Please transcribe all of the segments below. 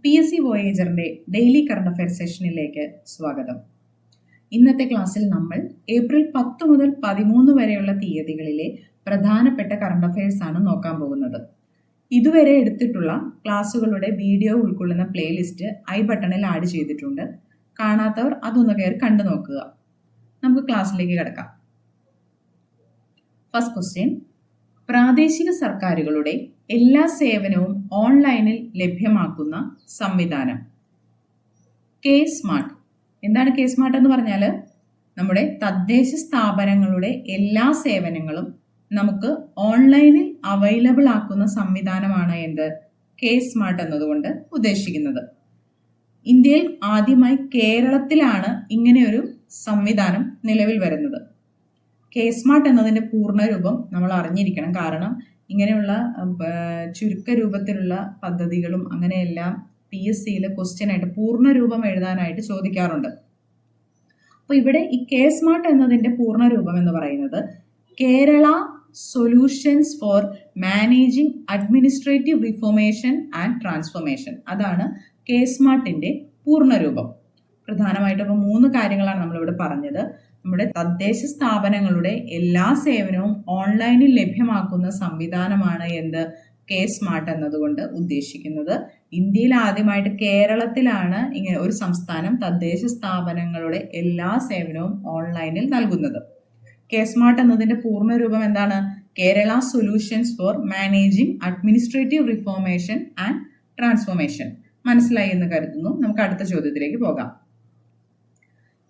PSC വോയേജറിന്റെ daily current affair സെഷനിലേക്ക് സ്വാഗതം. ഇന്നത്തെ ക്ലാസ്സിൽ നമ്മൾ ഏപ്രിൽ 10 മുതൽ 13 വരെയുള്ള തീയതികളിലെ പ്രധാനപ്പെട്ട കറണ്ട് അഫയേഴ്സ് ആണ് നോക്കാൻ പോകുന്നത്. ഇതുവരെ എടുത്തിട്ടുള്ള ക്ലാസ്സുകളുടെ വീഡിയോ ഉൾക്കൊള്ളുന്ന പ്ലേലിസ്റ്റ് ഐ ബട്ടണിൽ ആഡ് ചെയ്തിട്ടുണ്ട്. കാണാത്തവർ അതൊന്ന് കയറി കണ്ടു നോക്കുക. നമുക്ക് ക്ലാസ്സിലേക്ക് കിടക്കാം. ഫസ്റ്റ് ക്വസ്റ്റ്യൻ: പ്രാദേശിക സർക്കാരുകളുടെ എല്ലാ സേവനവും ഓൺലൈനിൽ ലഭ്യമാക്കുന്ന സംവിധാനം. K smart. എന്താണ് കെ സ്മാർട്ട് എന്ന് പറഞ്ഞാൽ നമ്മുടെ തദ്ദേശ സ്ഥാപനങ്ങളുടെ എല്ലാ സേവനങ്ങളും നമുക്ക് ഓൺലൈനിൽ അവൈലബിൾ ആക്കുന്ന സംവിധാനമാണ് എന്ത് കെ സ്മാർട്ട് എന്നതുകൊണ്ട് ഉദ്ദേശിക്കുന്നത്. ഇന്ത്യയിൽ ആദ്യമായി കേരളത്തിലാണ് ഇങ്ങനെയൊരു സംവിധാനം നിലവിൽ വരുന്നത്. കെ സ്മാർട്ട് എന്നതിന്റെ പൂർണ്ണരൂപം നമ്മൾ അറിഞ്ഞിരിക്കണം. കാരണം ഇങ്ങനെയുള്ള ചുരുക്ക രൂപത്തിലുള്ള പദ്ധതികളും അങ്ങനെയെല്ലാം PSCയിൽ ക്വസ്റ്റ്യൻ ആയിട്ട് പൂർണ്ണരൂപം എഴുതാനായിട്ട് ചോദിക്കാറുണ്ട്. അപ്പൊ ഇവിടെ ഈ കെ സ്മാർട്ട് എന്നതിന്റെ പൂർണ്ണരൂപം എന്ന് പറയുന്നത് Kerala solutions for managing administrative reformation and transformation. അതാണ് കെ സ്മാർട്ടിന്റെ പൂർണ്ണരൂപം. പ്രധാനമായിട്ടും ഇപ്പോൾ 3 കാര്യങ്ങളാണ് നമ്മളിവിടെ പറഞ്ഞത്. നമ്മുടെ തദ്ദേശ സ്ഥാപനങ്ങളുടെ എല്ലാ സേവനവും ഓൺലൈനിൽ ലഭ്യമാക്കുന്ന സംവിധാനമാണ് എന്ത് കെ സ്മാർട്ട് എന്നതുകൊണ്ട് ഉദ്ദേശിക്കുന്നത്. ഇന്ത്യയിൽ ആദ്യമായിട്ട് കേരളത്തിലാണ് ഇങ്ങനെ ഒരു സംസ്ഥാനം തദ്ദേശ സ്ഥാപനങ്ങളുടെ എല്ലാ സേവനവും ഓൺലൈനിൽ നൽകുന്നത്. കെ സ്മാർട്ട് എന്നതിന്റെ പൂർണ്ണരൂപം എന്താണ്? Kerala solutions for managing administrative reformation and transformation. മനസ്സിലായി എന്ന് കരുതുന്നു. നമുക്ക് അടുത്ത ചോദ്യത്തിലേക്ക് പോകാം.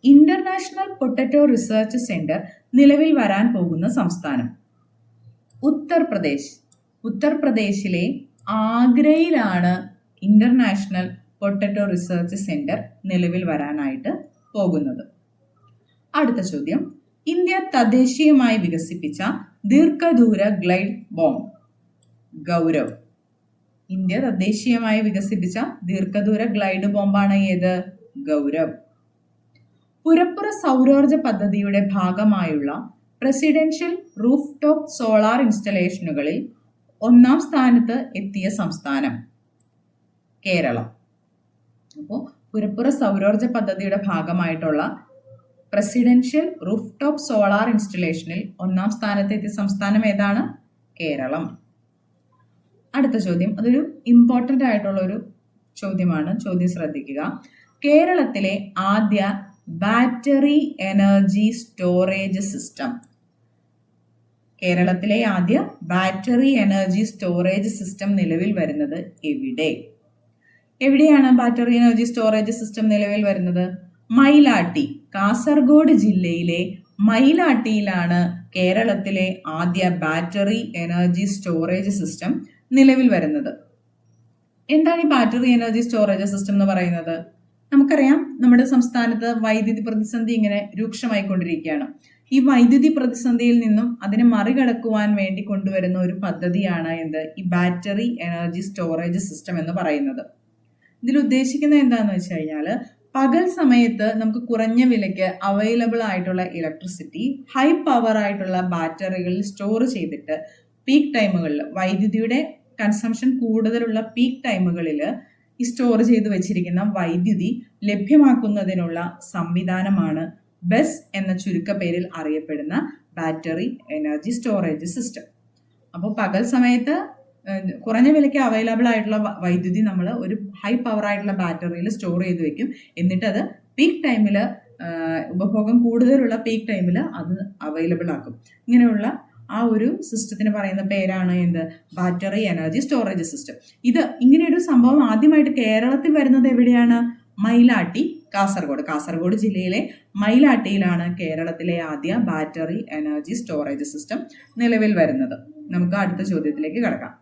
ഇന്റർനാഷണൽ പൊട്ടറ്റോ റിസർച്ച് സെന്റർ നിലവിൽ വരാൻ പോകുന്ന സംസ്ഥാനം. ഉത്തർപ്രദേശ്. ഉത്തർപ്രദേശിലെ ആഗ്രയിലാണ് ഇന്റർനാഷണൽ പൊട്ടറ്റോ റിസർച്ച് സെന്റർ നിലവിൽ വരാനായിട്ട് പോകുന്നത്. അടുത്ത ചോദ്യം: ഇന്ത്യ തദ്ദേശീയമായി വികസിപ്പിച്ച ദീർഘദൂര ഗ്ലൈഡ് ബോംബ്. ഗൗരവ്. ഇന്ത്യ തദ്ദേശീയമായി വികസിപ്പിച്ച ദീർഘദൂര ഗ്ലൈഡ് ബോംബാണ് ഏത്? ഗൗരവ്. പുരപ്പുറ സൗരോർജ പദ്ധതിയുടെ ഭാഗമായുള്ള പ്രസിഡൻഷ്യൽ റൂഫ് ടോപ്പ് സോളാർ ഇൻസ്റ്റലേഷനുകളിൽ 1ാം സ്ഥാനത്ത് എത്തിയ സംസ്ഥാനം. കേരളം. അപ്പോൾ പുരപ്പുറ സൗരോർജ പദ്ധതിയുടെ ഭാഗമായിട്ടുള്ള പ്രസിഡൻഷ്യൽ റൂഫ് ടോപ്പ് സോളാർ ഇൻസ്റ്റലേഷനിൽ 1ാം സ്ഥാനത്ത് എത്തിയ സംസ്ഥാനം ഏതാണ്? കേരളം. അടുത്ത ചോദ്യം അതൊരു ഇമ്പോർട്ടൻ്റ് ആയിട്ടുള്ള ഒരു ചോദ്യമാണ്. ചോദ്യം ശ്രദ്ധിക്കുക. കേരളത്തിലെ ആദ്യ ബാറ്ററി എനർജി സ്റ്റോറേജ് സിസ്റ്റം. കേരളത്തിലെ ആദ്യ ബാറ്ററി എനർജി സ്റ്റോറേജ് സിസ്റ്റം നിലവിൽ വരുന്നത് എവിടെ? എവിടെയാണ് ബാറ്ററി എനർജി സ്റ്റോറേജ് സിസ്റ്റം നിലവിൽ വരുന്നത്? മയിലാട്ടി. കാസർഗോഡ് ജില്ലയിലെ മയിലാട്ടിയിലാണ് കേരളത്തിലെ ആദ്യ ബാറ്ററി എനർജി സ്റ്റോറേജ് സിസ്റ്റം നിലവിൽ വരുന്നത്. എന്താണ് ഈ ബാറ്ററി എനർജി സ്റ്റോറേജ് സിസ്റ്റം എന്ന് പറയുന്നത്? നമുക്കറിയാം, നമ്മുടെ സംസ്ഥാനത്ത് വൈദ്യുതി പ്രതിസന്ധി ഇങ്ങനെ രൂക്ഷമായിക്കൊണ്ടിരിക്കുകയാണ്. ഈ വൈദ്യുതി പ്രതിസന്ധിയിൽ നിന്നും അതിനെ മറികടക്കുവാൻ വേണ്ടി കൊണ്ടുവരുന്ന ഒരു പദ്ധതിയാണ് എന്ത് ഈ ബാറ്ററി എനർജി സ്റ്റോറേജ് സിസ്റ്റം എന്ന് പറയുന്നത്. ഇതിൽ ഉദ്ദേശിക്കുന്നത് എന്താണെന്ന് വെച്ച് കഴിഞ്ഞാൽ പകൽ സമയത്ത് നമുക്ക് കുറഞ്ഞ വിലയ്ക്ക് അവൈലബിൾ ആയിട്ടുള്ള ഇലക്ട്രിസിറ്റി ഹൈ പവർ ആയിട്ടുള്ള ബാറ്ററികളിൽ സ്റ്റോർ ചെയ്തിട്ട് പീക്ക് ടൈമുകളിൽ വൈദ്യുതിയുടെ കൺസംഷൻ കൂടുതലുള്ള പീക്ക് ടൈമുകളിൽ ഈ സ്റ്റോർ ചെയ്ത് വെച്ചിരിക്കുന്ന വൈദ്യുതി ലഭ്യമാക്കുന്നതിനുള്ള സംവിധാനമാണ് ബെസ് എന്ന ചുരുക്കപ്പേരിൽ അറിയപ്പെടുന്ന ബാറ്ററി എനർജി സ്റ്റോറേജ് സിസ്റ്റം. അപ്പോൾ പകൽ സമയത്ത് കുറഞ്ഞ വിലയ്ക്ക് അവൈലബിൾ ആയിട്ടുള്ള വൈദ്യുതി നമ്മൾ ഒരു ഹൈ പവർ ആയിട്ടുള്ള ബാറ്ററിയിൽ സ്റ്റോർ ചെയ്ത് വെക്കും. എന്നിട്ട് അത് പീക്ക് ടൈമിൽ ഉപഭോഗം കൂടുതലുള്ള പീക്ക് ടൈമിൽ അത് അവൈലബിൾ ആക്കും. ഇങ്ങനെയുള്ള ആ ഒരു സിസ്റ്റത്തിന് പറയുന്ന പേരാണ് എന്ത് ബാറ്ററി എനർജി സ്റ്റോറേജ് സിസ്റ്റം. ഇങ്ങനെയൊരു സംഭവം ആദ്യമായിട്ട് കേരളത്തിൽ വരുന്നത് എവിടെയാണ്? മയിലാട്ടി, കാസർഗോഡ് ജില്ലയിലെ മയിലാട്ടിയിലാണ് കേരളത്തിലെ ആദ്യ ബാറ്ററി എനർജി സ്റ്റോറേജ് സിസ്റ്റം നിലവിൽ വരുന്നത്. നമുക്ക് അടുത്ത ചോദ്യത്തിലേക്ക് കടക്കാം.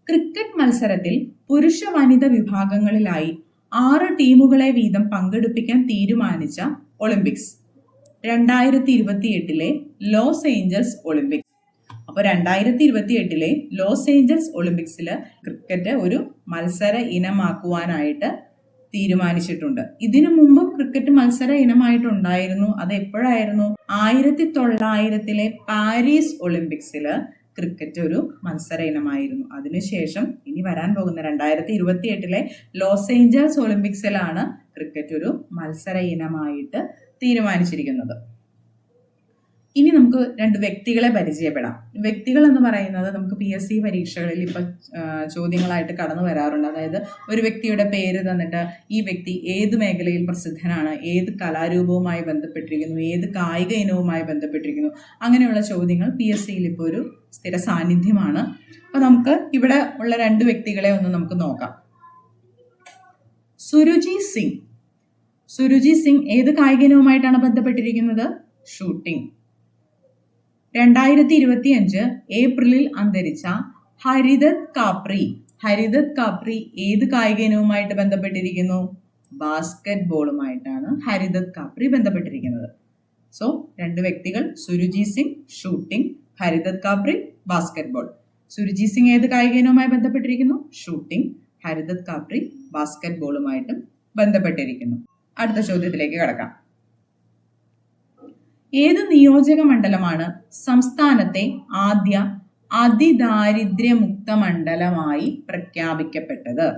ക്രിക്കറ്റ് മത്സരത്തിൽ പുരുഷ വനിത വിഭാഗങ്ങളിലായി 6 ടീമുകളെ വീതം പങ്കെടുപ്പിക്കാൻ തീരുമാനിച്ച ഒളിമ്പിക്സ്. 2028 Los Angeles Olympics. അപ്പോൾ 2028 ലോസ് ഏഞ്ചൽസ് ഒളിമ്പിക്സിൽ ക്രിക്കറ്റ് ഒരു മത്സര ഇനമാക്കുവാനായിട്ട് തീരുമാനിച്ചിട്ടുണ്ട്. ഇതിനു മുമ്പ് ക്രിക്കറ്റ് മത്സര ഇനമായിട്ടുണ്ടായിരുന്നു. അത് എപ്പോഴായിരുന്നു? 1900 പാരീസ് ഒളിമ്പിക്സിൽ ക്രിക്കറ്റ് ഒരു മത്സര ഇനമായിരുന്നു. അതിനുശേഷം ഇനി വരാൻ പോകുന്ന 2028 ലോസ് ഏഞ്ചൽസ് ഒളിമ്പിക്സിലാണ് ക്രിക്കറ്റ് ഒരു മത്സര ഇനമായിട്ട് തീരുമാനിച്ചിരിക്കുന്നത്. ഇനി നമുക്ക് 2 വ്യക്തികളെ പരിചയപ്പെടാം. വ്യക്തികൾ എന്ന് പറയുന്നത് നമുക്ക് PSC പരീക്ഷകളിൽ ഇപ്പം ചോദ്യങ്ങളായിട്ട് കടന്നു വരാറുണ്ട്. അതായത് ഒരു വ്യക്തിയുടെ പേര് തന്നിട്ട് ഈ വ്യക്തി ഏത് മേഖലയിൽ പ്രസിദ്ധനാണ്, ഏത് കലാരൂപവുമായി ബന്ധപ്പെട്ടിരിക്കുന്നു, ഏത് കായിക ഇനവുമായി ബന്ധപ്പെട്ടിരിക്കുന്നു, അങ്ങനെയുള്ള ചോദ്യങ്ങൾ PSCയിൽ ഇപ്പോൾ ഒരു സ്ഥിര സാന്നിധ്യമാണ്. അപ്പം നമുക്ക് ഇവിടെ ഉള്ള 2 വ്യക്തികളെ ഒന്ന് നമുക്ക് നോക്കാം. സുരുചി സിംഗ് ഏത് കായിക ഇനവുമായിട്ടാണ് ബന്ധപ്പെട്ടിരിക്കുന്നത്? ഷൂട്ടിംഗ്. 2025 ഏപ്രിലിൽ അന്തരിച്ച ഹരിദത്ത് കാപ്രി ഏത് കായിക ഇനവുമായിട്ട് ബന്ധപ്പെട്ടിരിക്കുന്നു? ബാസ്കറ്റ് ബോളുമായിട്ടാണ് ഹരിദത്ത് കാപ്രി ബന്ധപ്പെട്ടിരിക്കുന്നത്. സോ 2 വ്യക്തികൾ, Suruchi Singh shooting, Haridatt Kapri basketball. Suruchi Singh ഏത് കായിക ഇനവുമായി ബന്ധപ്പെട്ടിരിക്കുന്നു? ഷൂട്ടിംഗ്. ഹരിദത്ത് കാപ്രി ബാസ്കറ്റ് ബോളുമായിട്ടും ബന്ധപ്പെട്ടിരിക്കുന്നു. അടുത്ത ചോദ്യത്തിലേക്ക് കടക്കാം. ഏത് നിയോജക മണ്ഡലമാണ് സംസ്ഥാനത്തെ ആദ്യ അതിദാരിദ്ര്യമുക്ത മണ്ഡലമായി പ്രഖ്യാപിക്കപ്പെട്ടത്?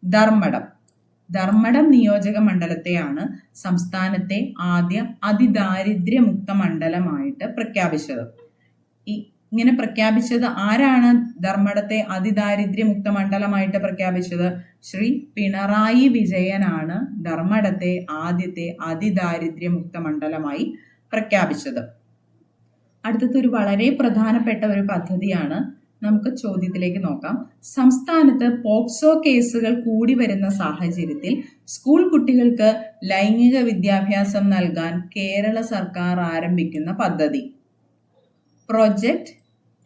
ധർമ്മടം നിയോജക മണ്ഡലത്തെയാണ് സംസ്ഥാനത്തെ ആദ്യ അതിദാരിദ്ര്യമുക്ത മണ്ഡലമായിട്ട് പ്രഖ്യാപിച്ചത്. ഇങ്ങനെ പ്രഖ്യാപിച്ചത് ആരാണ്? ധർമ്മടത്തെ അതിദാരിദ്ര്യമുക്ത മണ്ഡലമായിട്ട് പ്രഖ്യാപിച്ചത് ശ്രീ പിണറായി വിജയനാണ് ധർമ്മടത്തെ ആദ്യത്തെ അതിദാരിദ്ര്യമുക്ത മണ്ഡലമായി പ്രഖ്യാപിച്ചത്. അടുത്തത് ഒരു വളരെ പ്രധാനപ്പെട്ട ഒരു പദ്ധതിയാണ്. നമുക്ക് ചോദ്യത്തിലേക്ക് നോക്കാം. സംസ്ഥാനത്ത് പോക്സോ കേസുകൾ കൂടി വരുന്ന സാഹചര്യത്തിൽ സ്കൂൾ കുട്ടികൾക്ക് ലൈംഗിക വിദ്യാഭ്യാസം നൽകാൻ കേരള സർക്കാർ ആരംഭിക്കുന്ന പദ്ധതി പ്രൊജക്ട്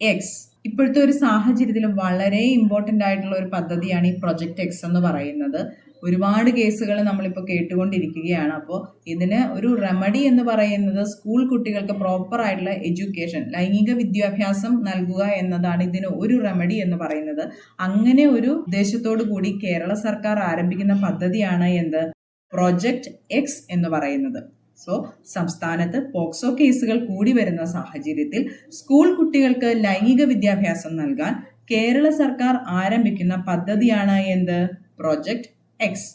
എക്സ്. ഇപ്പോഴത്തെ ഒരു സാഹചര്യത്തിൽ വളരെ ഇമ്പോർട്ടൻ്റ് ആയിട്ടുള്ള ഒരു പദ്ധതിയാണ് ഈ പ്രൊജക്ട് എക്സ് എന്ന് പറയുന്നത്. ഒരുപാട് കേസുകൾ നമ്മളിപ്പോൾ കേട്ടുകൊണ്ടിരിക്കുകയാണ്. അപ്പോൾ ഇതിന് ഒരു റെമഡി എന്ന് പറയുന്നത് സ്കൂൾ കുട്ടികൾക്ക് പ്രോപ്പർ ആയിട്ടുള്ള എഡ്യൂക്കേഷൻ, ലൈംഗിക വിദ്യാഭ്യാസം നൽകുക എന്നതാണ് ഇതിന് ഒരു റെമഡി എന്ന് പറയുന്നത്. അങ്ങനെ ഒരു ഉദ്ദേശത്തോടു കൂടി കേരള സർക്കാർ ആരംഭിക്കുന്ന പദ്ധതിയാണ് എന്ത്? പ്രൊജക്ട് എക്സ് എന്ന് പറയുന്നത്. സോ സംസ്ഥാനത്ത് പോക്സോ കേസുകൾ കൂടി വരുന്ന സാഹചര്യത്തിൽ സ്കൂൾ കുട്ടികൾക്ക് ലൈംഗിക വിദ്യാഭ്യാസം നൽകാൻ കേരള സർക്കാർ ആരംഭിക്കുന്ന പദ്ധതിയാണ് എന്ത്? Project X.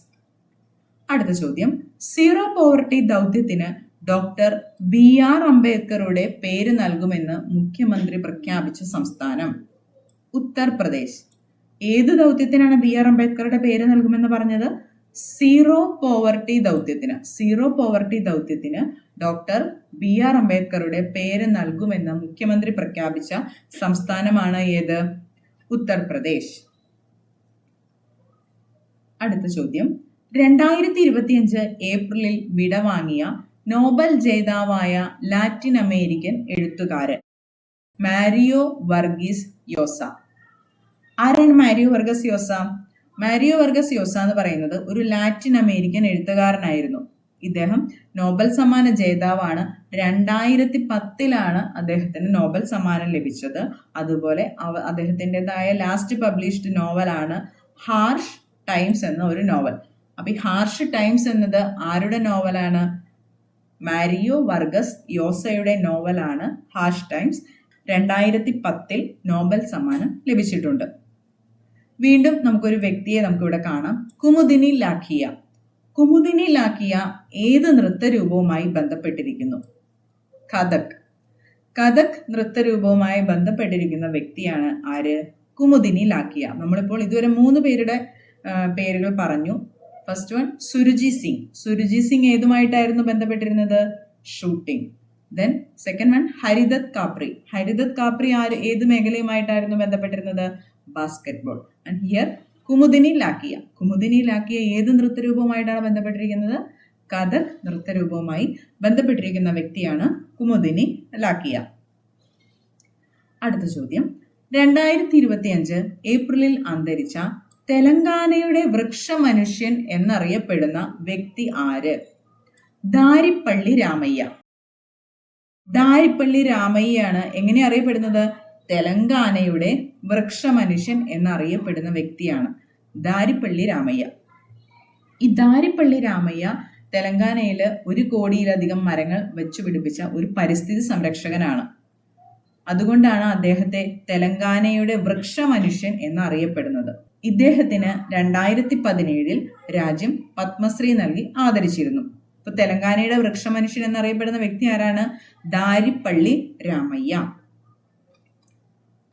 അടുത്ത ചോദ്യം. സീറോ പോവർട്ടി ദൗത്യത്തിന് ഡോക്ടർ BR അംബേദ്കറുടെ പേര് നൽകുമെന്ന് മുഖ്യമന്ത്രി പ്രഖ്യാപിച്ച സംസ്ഥാനം? ഉത്തർപ്രദേശ്. ഏത് ദൗത്യത്തിനാണ് BR അംബേദ്കറുടെ പേര് നൽകുമെന്ന് പറഞ്ഞത്? സീറോ പോവർട്ടി ദൗത്യത്തിന് ഡോക്ടർ BR അംബേദ്കറുടെ പേര് നൽകുമെന്ന് മുഖ്യമന്ത്രി പ്രഖ്യാപിച്ച സംസ്ഥാനമാണ് ഏത്? ഉത്തർപ്രദേശ്. അടുത്ത ചോദ്യം. 2025 ഏപ്രിലിൽ വിടവാങ്ങിയ നോബൽ ജേതാവായ ലാറ്റിൻ അമേരിക്കൻ എഴുത്തുകാരൻ മാരിയോ വർഗീസ് യോസ. ആരാണ് Mario Varghese Llosa? Mario Varghese Llosa എന്ന് പറയുന്നത് ഒരു ലാറ്റിൻ അമേരിക്കൻ എഴുത്തുകാരനായിരുന്നു. ഇദ്ദേഹം നോബൽ സമ്മാന ജേതാവാണ്. 2010 അദ്ദേഹത്തിന് നോബൽ സമ്മാനം ലഭിച്ചത്. അതുപോലെ അദ്ദേഹത്തിൻ്റെതായ ലാസ്റ്റ് പബ്ലിഷ്ഡ് നോവലാണ് ഹാർഷ് ടൈംസ് എന്ന ഒരു നോവൽ. അപ്പൊ ഈ ഹാർഷ് ടൈംസ് എന്നത് ആരുടെ നോവലാണ്? മാരിയോ വർഗീസ് യോസയുടെ നോവലാണ് ഹാർഷ് ടൈംസ്. 2010 നോബൽ സമ്മാനം ലഭിച്ചിട്ടുണ്ട്. വീണ്ടും നമുക്കൊരു വ്യക്തിയെ നമുക്കിവിടെ കാണാം. കുമുദിനി ലാഖിയ ഏത് നൃത്തരൂപവുമായി ബന്ധപ്പെട്ടിരിക്കുന്നു? കഥക് നൃത്തരൂപവുമായി ബന്ധപ്പെട്ടിരിക്കുന്ന വ്യക്തിയാണ് ആര്? കുമുദിനി ലാഖിയ. നമ്മളിപ്പോൾ ഇതുവരെ 3 പേരുടെ പേരുകൾ പറഞ്ഞു. ഫസ്റ്റ് വൺ സുരുചി സിംഗ് ഏതുമായിട്ടായിരുന്നു ബന്ധപ്പെട്ടിരുന്നത്? Shooting. Then second one Haridatt Kapri ഏത് മേഖലയുമായിട്ടായിരുന്നു ബന്ധപ്പെട്ടിരുന്നത്? Basketball. And here Kumudini Lakhia ഏത് നൃത്തരൂപവുമായിട്ടാണ് ബന്ധപ്പെട്ടിരിക്കുന്നത്? കഥക് നൃത്തരൂപവുമായി ബന്ധപ്പെട്ടിരിക്കുന്ന വ്യക്തിയാണ് കുമുദിനി ലാഖിയ. അടുത്ത ചോദ്യം. 2025 ഏപ്രിലിൽ അന്തരിച്ച തെലങ്കാനയുടെ വൃക്ഷമനുഷ്യൻ എന്നറിയപ്പെടുന്ന വ്യക്തി ആര്? ദാരിപ്പള്ളി രാമയ്യാണ് എങ്ങനെ അറിയപ്പെടുന്നത്? തെലങ്കാനയുടെ വൃക്ഷമനുഷ്യൻ എന്നറിയപ്പെടുന്ന വ്യക്തിയാണ് ദാരിപ്പള്ളി രാമയ്യ. ഈ ദാരിപ്പള്ളി രാമയ്യ തെലങ്കാനയിൽ 1 കോടിയിലധികം മരങ്ങൾ വെച്ചുപിടിപ്പിച്ച ഒരു പരിസ്ഥിതി സംരക്ഷകനാണ്. അതുകൊണ്ടാണ് അദ്ദേഹത്തെ തെലങ്കാനയുടെ വൃക്ഷമനുഷ്യൻ എന്നറിയപ്പെടുന്നത്. ഇദ്ദേഹത്തിന് 2017 രാജ്യം പത്മശ്രീ നൽകി ആദരിച്ചിരുന്നു. ഇപ്പൊ തെലങ്കാനയുടെ വൃക്ഷമനുഷ്യൻ എന്നറിയപ്പെടുന്ന വ്യക്തി ആരാണ്? ദാരിപ്പള്ളി രാമയ്യ.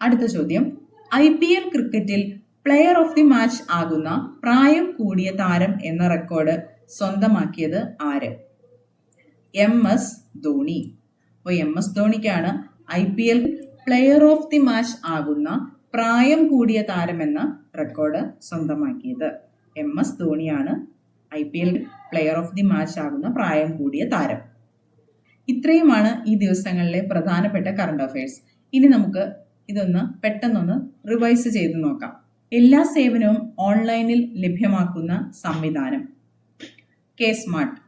അടുത്ത ചോദ്യം, IPL ക്രിക്കറ്റിൽ പ്ലെയർ ഓഫ് ദി മാച്ച് ആകുന്ന പ്രായം കൂടിയ താരം എന്ന റെക്കോർഡ് സ്വന്തമാക്കിയത് ആര്? MS ധോണി. അപ്പോൾ MS ധോണിക്കാണ് IPL player of the match ആകുന്ന പ്രായം കൂടിയ താരം എന്ന റെക്കോർഡ് സ്വന്തമാക്കിയത്. MS ധോണിയാണ് IPL player of the match ആകുന്ന പ്രായം കൂടിയ താരം. ഇത്രയുമാണ് ഈ ദിവസങ്ങളിലെ പ്രധാനപ്പെട്ട കറണ്ട് അഫയേഴ്സ്. ഇനി നമുക്ക് ഇതൊന്ന് പെട്ടെന്നൊന്ന് റിവൈസ് ചെയ്ത് നോക്കാം. എല്ലാ സേവനവും ഓൺലൈനിൽ ലഭ്യമാക്കുന്ന സംവിധാനം K-സ്മാർട്ട്.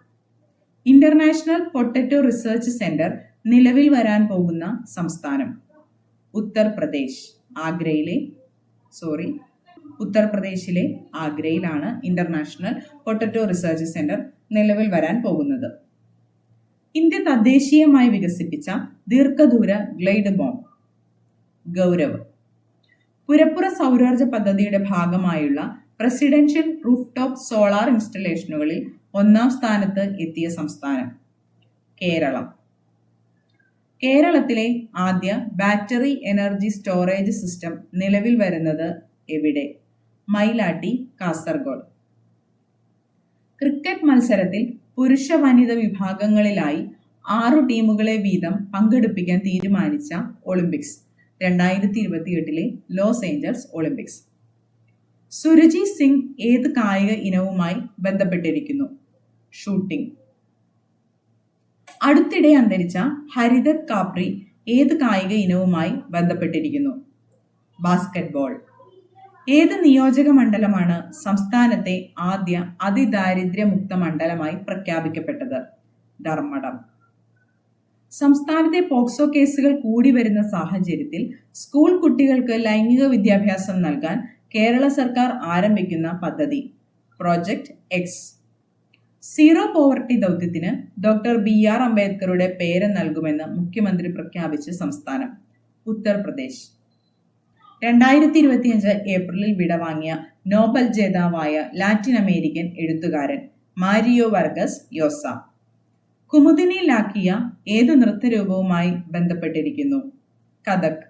ഇന്റർനാഷണൽ പൊട്ടറ്റോ റിസർച്ച് സെന്റർ നിലവിൽ വരാൻ പോകുന്ന സംസ്ഥാനം ഉത്തർപ്രദേശ്. ഉത്തർപ്രദേശിലെ ആഗ്രയിലാണ് ഇന്റർനാഷണൽ പൊട്ടറ്റോ റിസർച്ച് സെന്റർ നിലവിൽ വരാൻ പോകുന്നത്. ഇന്ത്യ തദ്ദേശീയമായി വികസിപ്പിച്ച ദീർഘദൂര ഗ്ലൈഡ് ബോംബ് ഗൗരവ്. പുരപ്പുറ സൗരോർജ പദ്ധതിയുടെ ഭാഗമായുള്ള പ്രസിഡൻഷ്യൽ റൂഫ് ടോപ്പ് സോളാർ ഇൻസ്റ്റലേഷനുകളിൽ 1ാം സ്ഥാനത്ത് എത്തിയ സംസ്ഥാനം കേരളം. കേരളത്തിലെ ആദ്യ ബാറ്ററി എനർജി സ്റ്റോറേജ് സിസ്റ്റം നിലവിൽ വരുന്നത് എവിടെ? മൈലാട്ടി, കാസർഗോഡ്. ക്രിക്കറ്റ് മത്സരത്തിൽ പുരുഷ വനിത വിഭാഗങ്ങളിലായി 6 ടീമുകളെ വീതം പങ്കെടുപ്പിക്കാൻ തീരുമാനിച്ച Olympics 2028 Los Angeles Olympics. Suruchi Singh ഏത് കായിക ഇനവുമായി ബന്ധപ്പെട്ടിരിക്കുന്നു? ഷൂട്ടിംഗ്. അടുത്തിടെ അന്തരിച്ച ഹരിദത്ത് കാപ്രി ഏത് കായിക ഇനവുമായി ബന്ധപ്പെട്ടിരിക്കുന്നു? ബാസ്കറ്റ്ബോൾ. ഏത് നിയോജക മണ്ഡലമാണ് സംസ്ഥാനത്തെ ആദ്യ അതിദാരിദ്ര്യമുക്ത മണ്ഡലമായി പ്രഖ്യാപിക്കപ്പെട്ടത്? ധർമ്മടം. സംസ്ഥാനത്തെ പോക്സോ കേസുകൾ കൂടി വരുന്ന സാഹചര്യത്തിൽ സ്കൂൾ കുട്ടികൾക്ക് ലൈംഗിക വിദ്യാഭ്യാസം നൽകാൻ കേരള സർക്കാർ ആരംഭിക്കുന്ന പദ്ധതി പ്രോജക്റ്റ് എക്സ്. സീറോ പോവർട്ടി ദൗത്യത്തിന് ഡോക്ടർ BR അംബേദ്കറുടെ പേര് നൽകുമെന്ന് മുഖ്യമന്ത്രി പ്രഖ്യാപിച്ച സംസ്ഥാനം ഉത്തർപ്രദേശ്. 2025 ഏപ്രിലിൽ വിടവാങ്ങിയ നോബൽ ജേതാവായ ലാറ്റിൻ അമേരിക്കൻ എഴുത്തുകാരൻ മാരിയോ വർഗസ് യോസ. കുമുദിനി ലാക്കിയ ഏതു നൃത്തരൂപവുമായി ബന്ധപ്പെട്ടിരിക്കുന്നു? കഥക്.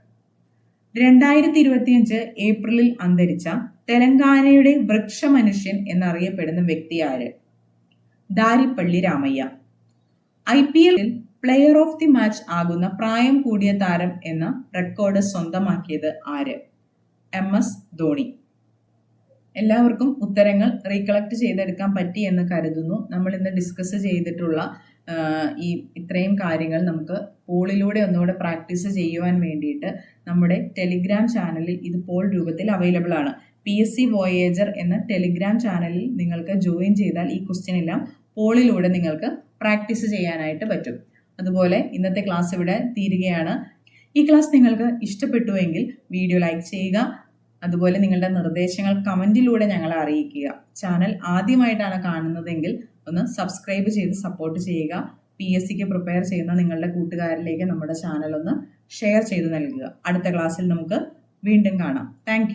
2025 ഏപ്രിലിൽ അന്തരിച്ച തെലങ്കാനയുടെ വൃക്ഷമനുഷ്യൻ എന്നറിയപ്പെടുന്ന വ്യക്തി ആര്? Daripalli Ramaiah. IPL player of the match ആകുന്ന പ്രായം കൂടിയ താരം എന്ന റെക്കോർഡ് സ്വന്തമാക്കിയത് ആര്? MS ധോണി. എല്ലാവർക്കും ഉത്തരങ്ങൾ റീകളക്ട് ചെയ്തെടുക്കാൻ പറ്റി എന്ന് കരുതുന്നു. നമ്മൾ ഇന്ന് ഡിസ്കസ് ചെയ്തിട്ടുള്ള ഇത്രയും കാര്യങ്ങൾ നമുക്ക് പോളിലൂടെ ഒന്നുകൂടെ പ്രാക്ടീസ് ചെയ്യുവാൻ വേണ്ടിയിട്ട് നമ്മുടെ ടെലിഗ്രാം ചാനലിൽ ഇത് പോൾ രൂപത്തിൽ അവൈലബിൾ ആണ്. PSC വോയേജർ എന്ന ടെലിഗ്രാം ചാനലിൽ നിങ്ങൾക്ക് ജോയിൻ ചെയ്താൽ ഈ ക്വസ്റ്റ്യൻ എല്ലാം പോളിലൂടെ നിങ്ങൾക്ക് പ്രാക്ടീസ് ചെയ്യാനായിട്ട് പറ്റും. അതുപോലെ ഇന്നത്തെ ക്ലാസ് ഇവിടെ തീരുകയാണ്. ഈ ക്ലാസ് നിങ്ങൾക്ക് ഇഷ്ടപ്പെട്ടുവെങ്കിൽ വീഡിയോ ലൈക്ക് ചെയ്യുക. അതുപോലെ നിങ്ങളുടെ നിർദ്ദേശങ്ങൾ കമന്റിലൂടെ ഞങ്ങളെ അറിയിക്കുക. ചാനൽ ആദ്യമായിട്ടാണ് കാണുന്നതെങ്കിൽ ഒന്ന് സബ്സ്ക്രൈബ് ചെയ്ത് സപ്പോർട്ട് ചെയ്യുക. PSCക്ക് പ്രിപ്പയർ ചെയ്യുന്ന നിങ്ങളുടെ കൂട്ടുകാരിലേക്ക് നമ്മുടെ ചാനൽ ഒന്ന് ഷെയർ ചെയ്ത് നൽകുക. അടുത്ത ക്ലാസ്സിൽ നമുക്ക് വീണ്ടും കാണാം. താങ്ക്